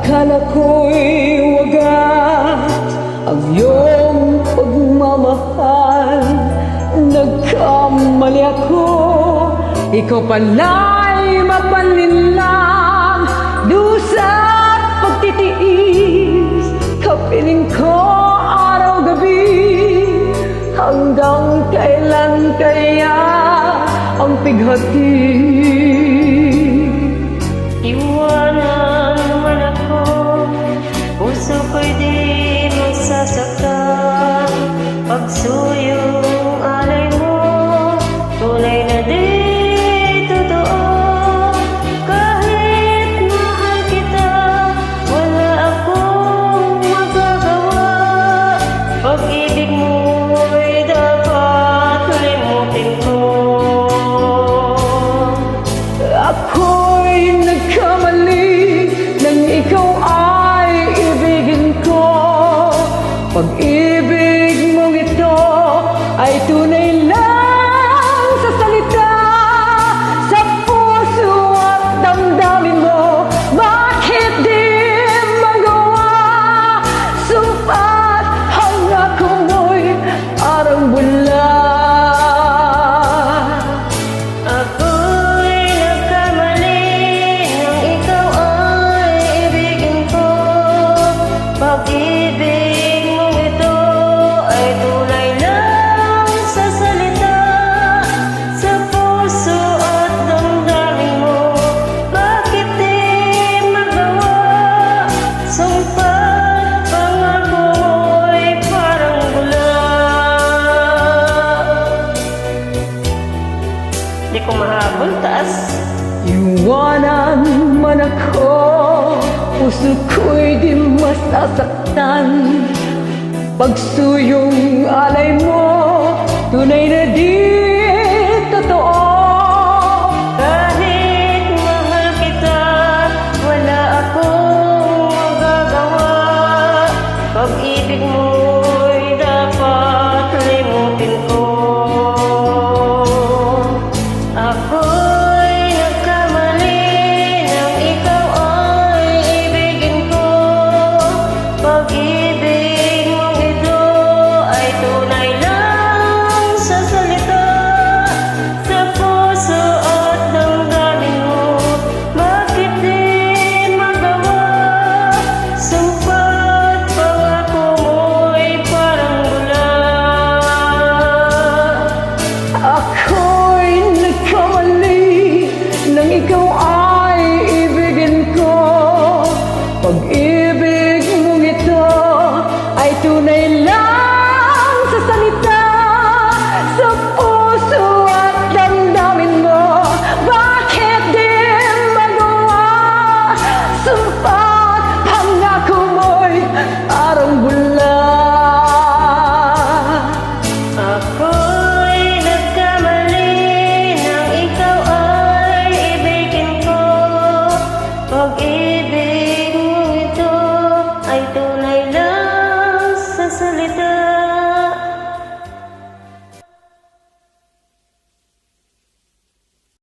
Akala ko'y wagas ang iyong pagmamahal. Nagkamali ako, ikaw pala'y mapanlinlang. Dusa't pagtitiis, kapiling ko araw-gabi. Hanggang kailan kaya ang pighati? Iwanan man ako, puso ko'y di masasaktan. Pagsuyong alay mo, tunay na di totoo. Kahit mahal kita, wala akong magagawa. Pag-ibig mo'y dapat limutin ko. Ako'y nagkamali nang ikaw ay ibigin ko. Pag-ibig mong ito ay tunay lang sa salita. Sa puso at damdamin mo, bakit di magawa? Sumpa't hangako mo'y parang bula. Ako'y nagkamali nang ikaw ay ibigin ko. Pag-ibig mong ito ay tunay lang sa salita. Sa puso at damdamin mo, bakit di magawa? Sumpa't pangako mo'y parang bula. Di ko mahabol, taas. Iwanan man ako, puso ko'y di masasaktan. Pagsuyong alay mo,